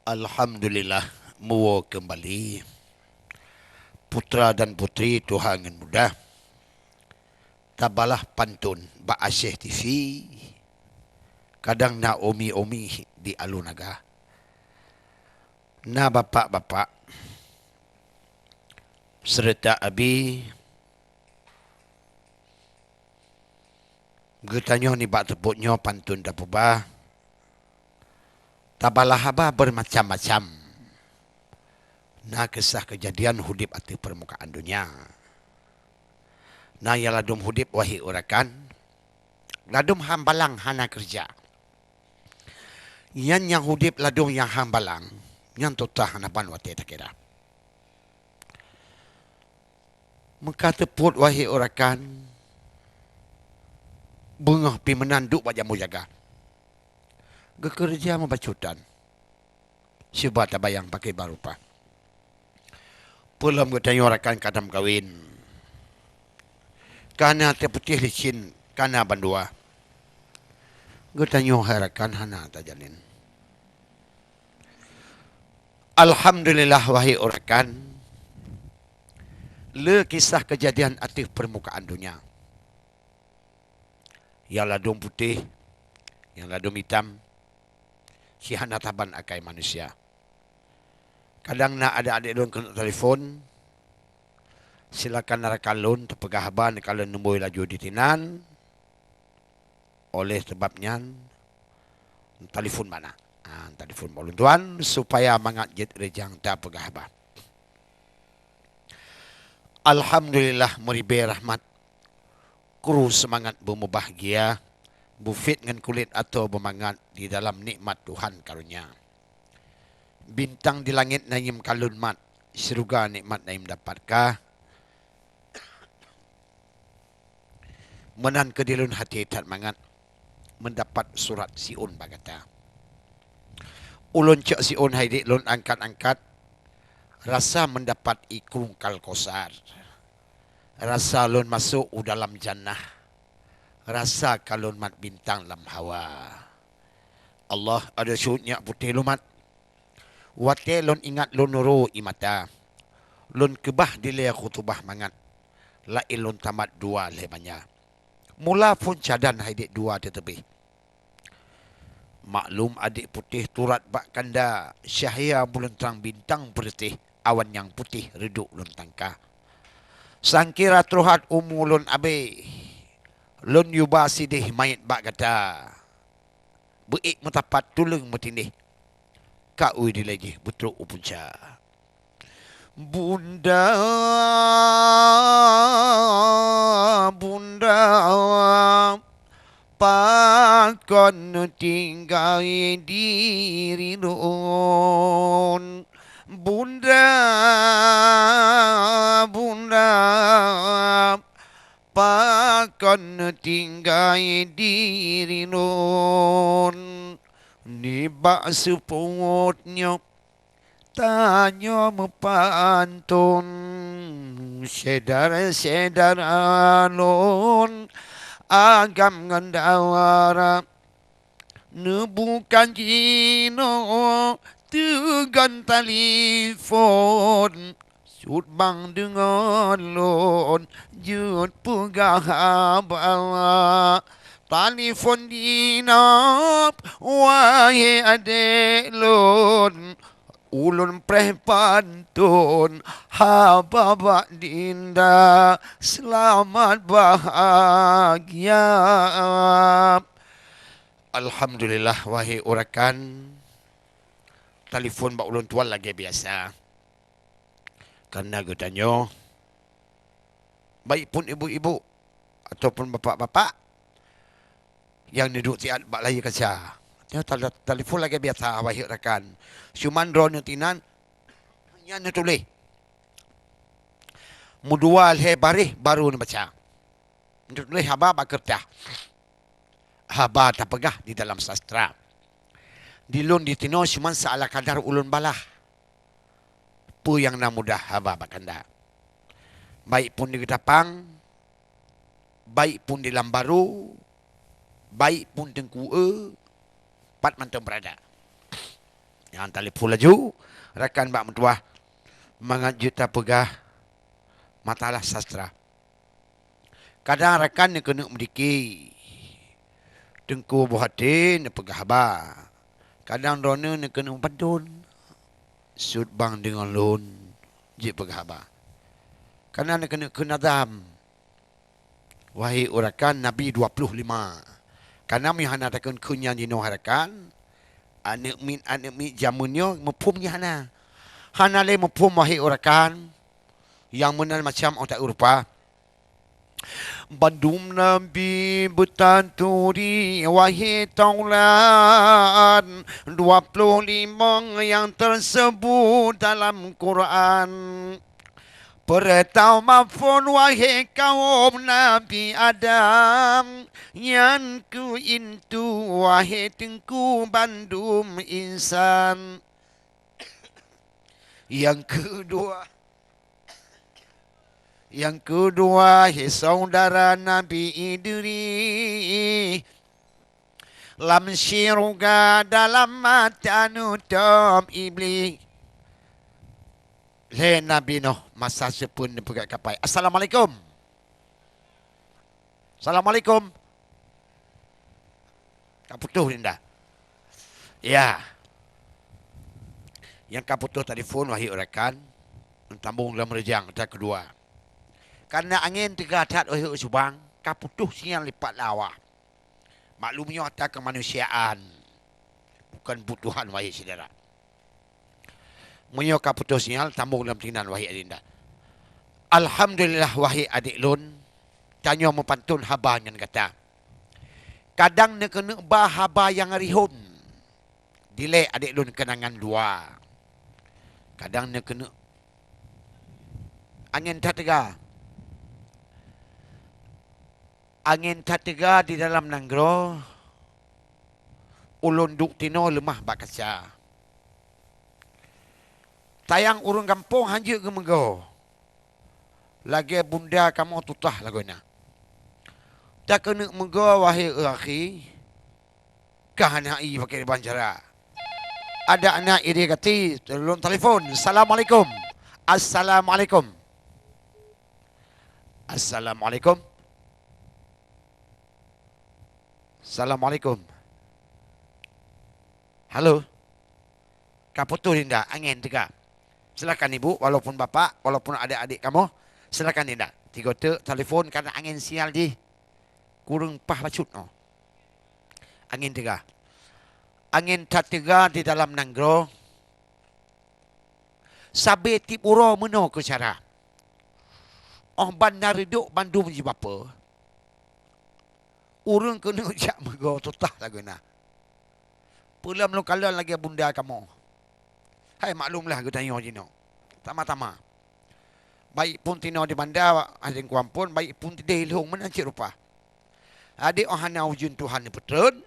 Alhamdulillah, muwa kembali putra dan putri Tuhan yang mudah. Tabalah pantun Ba Asyih TV. Kadang na omi-omi di alunaga. Na bapak-bapak serta abi getanyo ni bak tepuknyo pantun dapubah. Tabalah haba bermacam-macam. Na kisah kejadian hudip ati permukaan dunia. Na ya ladum hudip wahi urakan. Ladum hambalang hana kerja. Yan yang hudip ladum yang hambalang. Yang tutah hanapan wati takira. Maka teput wahi urakan. Bungah pi menanduk bajamu jaga. Gekerja membacutan. Syubah tabayang pakai barupa. Pulam getanya urakan kadam kawin. Kana teputih licin. Kana bandua. Getanya harakan hana tajalin. Alhamdulillah wahai urakan. Le kisah kejadian atif permukaan dunia. Yang ladum putih. Yang ladum hitam. Si hana taban akai manusia. Kadang nak ada adik lun kena telefon. Silakan narakan lun terpegah haban kalau nombor laju ditinan. Oleh sebabnya telefon mana? Telefon bolon tuan supaya mangat jet rejang tak pegah haban. Alhamdulillah meribe rahmat. Kru semangat berbahagia. Bufit dengan kulit atau bermangat di dalam nikmat Tuhan karunia. Bintang di langit naim kalun mat. Syurga nikmat naim dapatkah? Menan kedilun hati tak mangat. Mendapat surat siun bagata. Ulun cek siun haidik lun angkat-angkat. Rasa mendapat ikung kalkosar. Rasa lun masuk dalam jannah. Rasa kalun mat bintang lam hawa. Allah ada syutnya putih lumat. Wate lun ingat lun nuru imata. Lun kebah dilaya khutubah mangat. La ilun tamat dua lebanya. Mula pun cadan haidik dua tetebih. Maklum adik putih turat bak kanda. Syahia bulan terang bintang bertih. Awan yang putih reduk lun tangka. Sangkira truhat umulun abe. Lun yuba sidih mayit bak kata. Beik metapat tulung metindih. Kau dilajih betruk upunca. Bunda, bunda, pakon tinggal diri nun. Bunda, bunda, pakon tinggal diri nun. Nibak sepungutnya tanya mepantun. Sedar-sedar alun agam ngandawara. Nebukan kino tegan telefon. Sud bang dengan lon jut pegah abang. Telefon dinap wahai adik lon. Ulun preh pantun hababak dinda selamat bahagia. Alhamdulillah wahai urakan. Telefon bak ulun tuan lagi biasa. Karena getanyo baik pun ibu-ibu ataupun bapak-bapak yang duduk tiat bak lagi kaca. Dia telefon lagi biasa wahai urakan. Cuman drone tinan yang tulis. Mudual he barih baru ni baca. Tulis haba bak kertas. Haba tak pegah di dalam sastra. Dilun ditino cuman saala kadar ulun balah. Pu yang na mudah haba bakanda. Baik pun di Gedapang, baik pun di Lambaru, baik pun Tengkue, pat mantau berada. Yang telefon laju, rakan bak mentua mengajut pegah matalah sastra. Kadang rakan ni kena mendiki. Tengku buhatin pegah ba. Kadang rona ni kena padun. Sud bang dengan lon. Jik pegah ba. Kadang ni kena kenadam. Wahai urakan Nabi 25. Karena mi hana takun kunyan dino harakan. Anak mi jamunnya mepumnya hana. Hana le mepum wahai urakan. Yang menal macam otak Eropah. Bandung Nabi bertanturi wahai taulan 25 yang tersebut dalam Quran. Pertau mafun wahai kaum Nabi Adam. Yang ku intu wahai tengku bandum insan. Yang kedua, saudara Nabi Idris. Lam syiruga dalam mata nutup iblis. Le Nabi Nuh, masa sepun pegat kapai. Assalamualaikum. Assalamualaikum. Kak putus ni dah. Ya. Yang kak putus telefon wahai urakan. Tambung dalam rejang, tak kedua. Karena angin tergadat oleh subang, kaputus yang lipat lawa. Maklumnya atas kemanusiaan. Bukan butuhan wahai saudara. Munyo kaputus yang tambung dalam tinggal wahai adinda. Alhamdulillah wahai adik lun. Tanya mempantun haba yang kata. Kadang nak kena haba yang rihun. Dilek adik lun kenangan dua. Kadang nak kena angin tak tegak. Angin tatega di dalam nanggro. Ulun duk tino lemah bakasya. Tayang urung kampung hanja ke menggo. Lagi bunda kamu tutah laguna. Tak kena menggo wahai akhi. Kahanai pakai banjara. Ada anak ide kati tolong telefon. Assalamualaikum. Assalamualaikum. Assalamualaikum. Assalamualaikum. Halo. Kaputus Dinda, angin tegak. Silakan ibu, walaupun bapa, walaupun adik-adik kamu, silakan Dinda. Tiga telefon karena angin sial di kurang pah bacut no. Angin tegak. Angin tak tegak di dalam nanggro. Sabe tipuro meno ke cara. Oh bandar duduk Bandung je bapa. Urang kena jak mego tutah lagu na. Pula melu kalan lagi bunda kamu. Hai maklumlah aku tanya jino. Tama-tama. Baik pun tino di bandar ada kuampun, baik pun tidak ilhong menancik rupa. Adik ohana ujun Tuhan ni petun.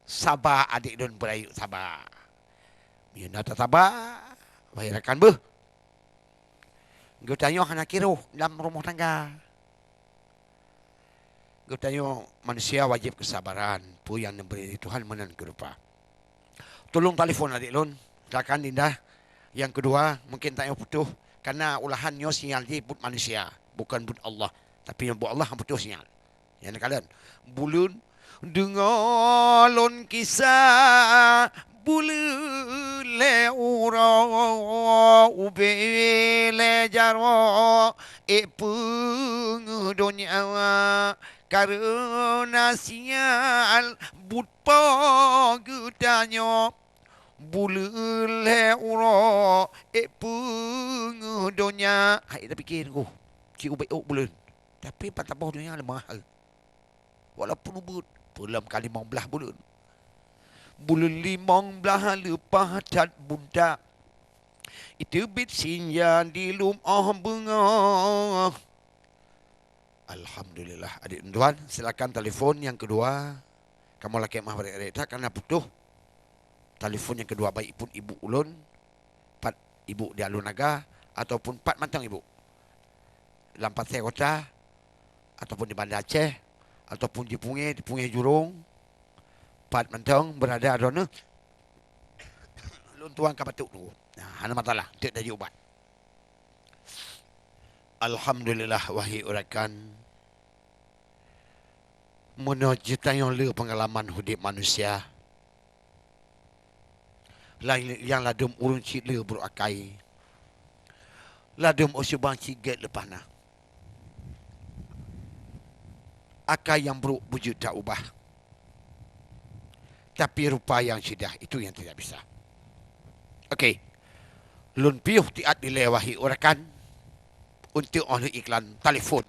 Sabar adik don berayu sabar. Mina tak sabar. Baik rakan beh. Aku tanya hana kira dalam rumah tangga. Aku tanya manusia wajib kesabaran. Pu yang memberi Tuhan menan kerupa. Tolong telefon adik lon. Silakan Dinda. Yang kedua, mungkin tak payah putus. Karena ulahannya sinyal dia but manusia. Bukan but Allah. Tapi yang but Allah yang putus sinyal. Yang kalian. Bulun. Dengar lon kisah. Bulun le ura. Ube le jarwa. Pengedonya. Karena sial but pagedanyo bulele uro pengedonya. Hai tak fikir aku cik ubai bulan. Tapi patah dunia lemah. Walaupun ubud pelam kali 15 bulan. Bulan 15 lepas tat bunda. Itu bit sinyan di lumah bunga. Alhamdulillah. Adik dan tuan, silakan telefon yang kedua. Kamu laki mah beri tak karena putus. Telefon yang kedua baik pun ibu ulun, pat ibu di Alun Naga ataupun pat mantang ibu. Lampat saya kota ataupun di Banda Aceh ataupun di Pungi Jurong. Pat mantang berada ada tuan ka batuk tu. Hana masalah, tak ada ubat. Alhamdulillah wahai urakan. Mono yang le pengalaman hidup manusia. Yang ladum ulun cik le berakai. Ladum osubang ciget lepas na. Akai yang buruk wujud tak ubah. Tapi rupa yang sudah itu yang tidak bisa. Okey. Lun piuh tiat dilewahi urakan untuk oleh iklan telefon.